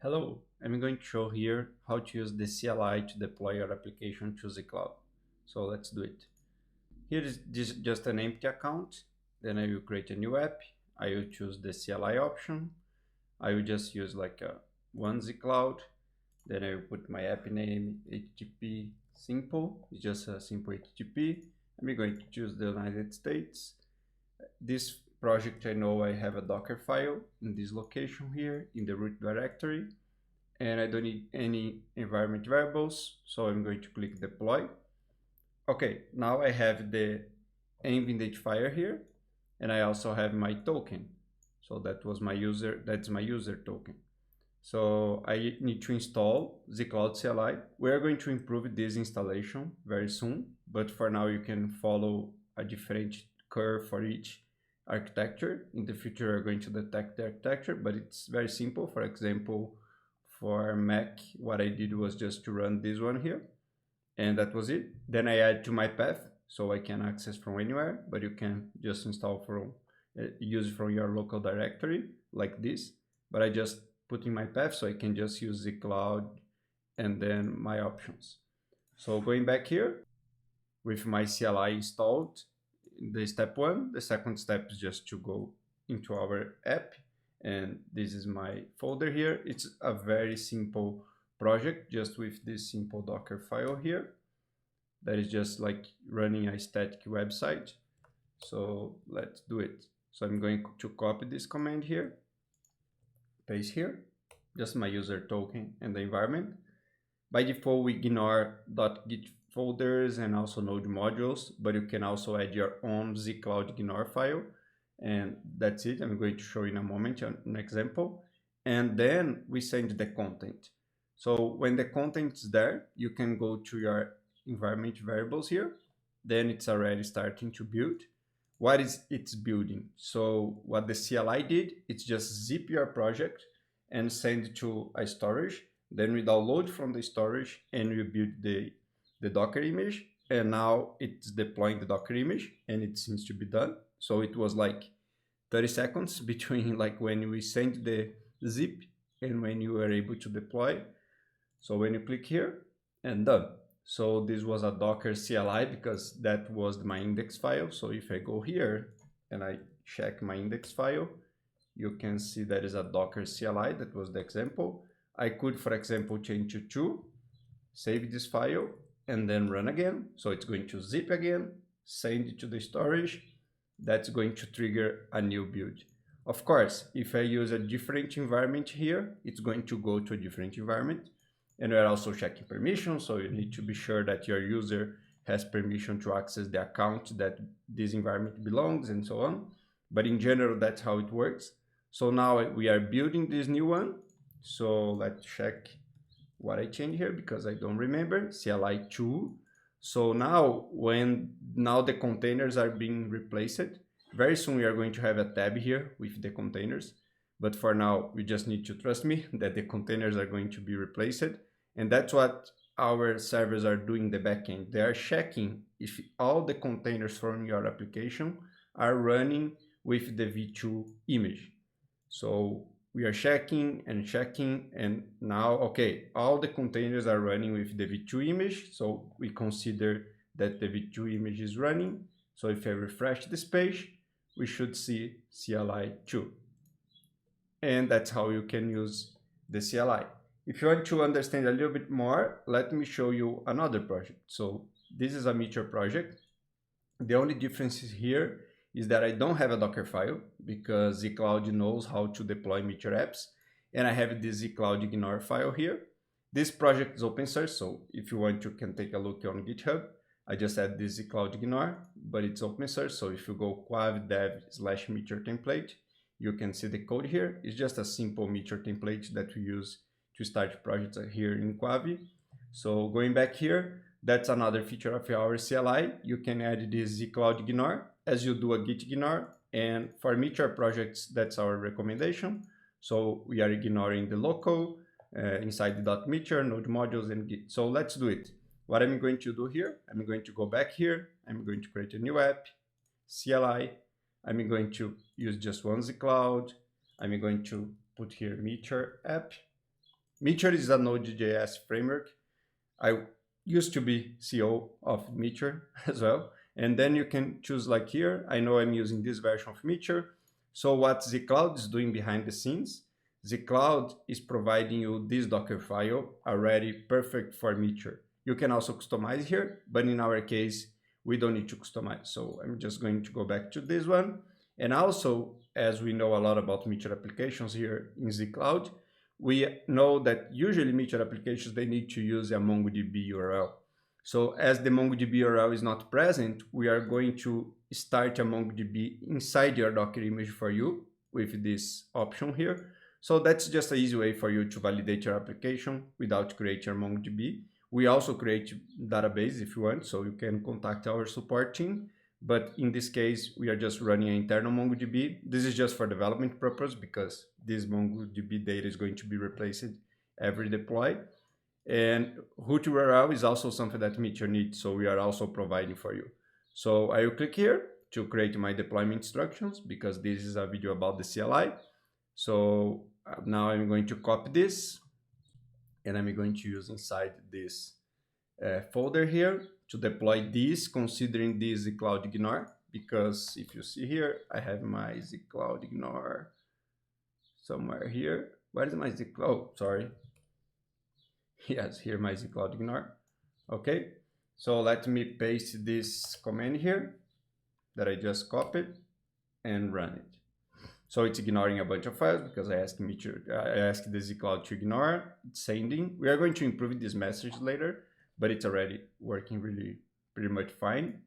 Hello, I'm going to show here how to use the CLI to deploy your application to zCloud. So let's do it. Here is just an empty account. Then I will create a new app. I will choose the CLI option. I will just use like one zCloud. Then I will put my app name HTTP simple. It's just a simple HTTP. I'm going to choose the United States. This project, I know I have a Docker file in this location here in the root directory, and I don't need any environment variables. So I'm going to click deploy. Okay, now I have the env identifier here, and I also have my token. So that was my user, that's my user token. So I need to install zCloud CLI. We are going to improve this installation very soon, but for now you can follow a different curve for each architecture. In the future, we're going to detect the architecture, but it's very simple. For example, for Mac, what I did was just to run this one here, and that was it. Then I add to my path, so I can access from anywhere, but you can just install from, use from your local directory like this. But I just put in my path, so I can just use zCloud and then my options. So going back here with my CLI installed, the step one, the second step is just to go into our app, and this is my folder here. It's a very simple project just with this simple Docker file here that is just like running a static website. So let's do it. So I'm going to copy this command here, paste here, just my user token and the environment. By default, we ignore .git folders and also node modules, but you can also add your own zcloudignore file, and that's it. I'm going to show in a moment an example, and then we send the content. So when the content is there, you can go to your environment variables here. Then it's already starting to build. What is it's building? So what the CLI did, it's just zip your project and send to a storage. Then we download from the storage and we build the Docker image. And now it's deploying the Docker image and it seems to be done. So it was like 30 seconds between like when we sent the zip and when you were able to deploy. So when you click here and done. So this was a Docker CLI because that was my index file. So if I go here and I check my index file, you can see there is a Docker CLI. That was the example. I could, for example, change to 2, save this file, and then run again. So it's going to zip again, send it to the storage. That's going to trigger a new build. Of course, if I use a different environment here, it's going to go to a different environment. And we're also checking permissions, so you need to be sure that your user has permission to access the account that this environment belongs and so on. But in general, that's how it works. So now we are building this new one. So let's check what I changed here because I don't remember. CLI 2. So now now the containers are being replaced. Very soon we are going to have a tab here with the containers. But for now, we just need to trust me that the containers are going to be replaced. And that's what our servers are doing in the backend. They are checking if all the containers from your application are running with the V2 image. So we are checking, and now, okay, all the containers are running with the V2 image. So we consider that the V2 image is running. So if I refresh this page, we should see CLI 2. And that's how you can use the CLI. If you want to understand a little bit more, let me show you another project. So this is a Meteor project. The only difference here is that I don't have a Docker file because zCloud knows how to deploy Meteor apps. And I have this zcloudignore file here. This project is open source, so if you want, you can take a look on GitHub. I just add this zcloudignore, but it's open source. So if you go quav dev/meteor template, you can see the code here. It's just a simple Meteor template that we use to start projects here in Quavi. So going back here, that's another feature of our CLI. You can add this zcloudignore as you do a git ignore. And for Meteor projects, that's our recommendation. So we are ignoring the local inside the .meteor, node modules, and git. So let's do it. What I'm going to do here, I'm going to go back here. I'm going to create a new app, CLI. I'm going to use just one zcloud. I'm going to put here Meteor app. Meteor is a Node.js framework. I used to be CEO of Meteor as well. And then you can choose like here, I know I'm using this version of Meteor. So what zcloud is doing behind the scenes, zcloud is providing you this Docker file already perfect for Meteor. You can also customize here, but in our case, we don't need to customize. So I'm just going to go back to this one. And also, as we know a lot about Meteor applications here in zcloud, we know that usually Meteor applications, they need to use a MongoDB URL. So as the MongoDB URL is not present, we are going to start a MongoDB inside your Docker image for you with this option here. So that's just an easy way for you to validate your application without creating your MongoDB. We also create database if you want, so you can contact our support team. But in this case, we are just running an internal MongoDB. This is just for development purpose because this MongoDB data is going to be replaced every deploy. And root URL is also something that Meteor needs, so we are also providing for you. So I will click here to create my deployment instructions because this is a video about the CLI. So now I'm going to copy this and I'm going to use inside this folder here to deploy this, considering this zcloudignore, because if you see here, I have my zcloudignore somewhere here. Where is my zcloud? Sorry. Yes, here my zcloudignore. Okay, so let me paste this command here that I just copied and run it. So it's ignoring a bunch of files because I asked the zcloud to ignore. It's sending. We are going to improve this message later, but it's already working pretty much fine.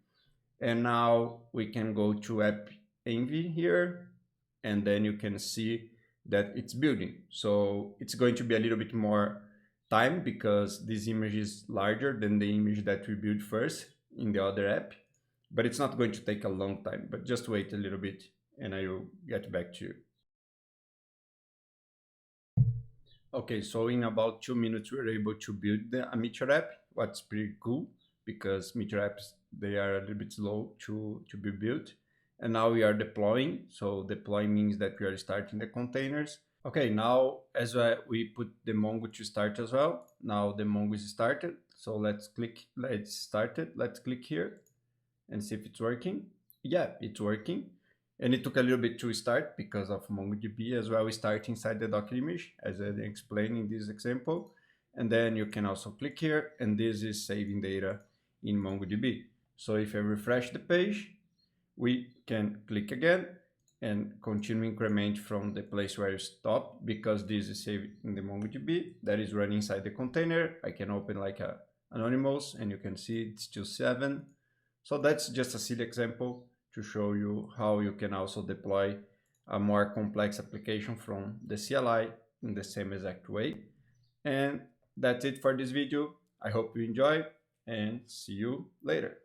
And now we can go to app env here, and then you can see that it's building. So it's going to be a little bit more time because this image is larger than the image that we built first in the other app, but it's not going to take a long time, but just wait a little bit and I will get back to you. Okay, so in about 2 minutes, we were able to build a Meteor app. What's pretty cool because Meteor apps, they are a little bit slow to be built. And now we are deploying. So deploying means that we are starting the containers. Okay, now as we put the Mongo to start as well. Now the Mongo is started. So let's start it. Let's click here and see if it's working. Yeah, it's working. And it took a little bit to start because of MongoDB as well. We start inside the Docker image, as I explained in this example. And then you can also click here, and this is saving data in MongoDB. So if I refresh the page, we can click again and continue increment from the place where you stop, because this is saved in the MongoDB that is running inside the container. I can open like a Anonymous, and you can see it's still 7. So that's just a silly example to show you how you can also deploy a more complex application from the CLI in the same exact way. And that's it for this video. I hope you enjoy and see you later.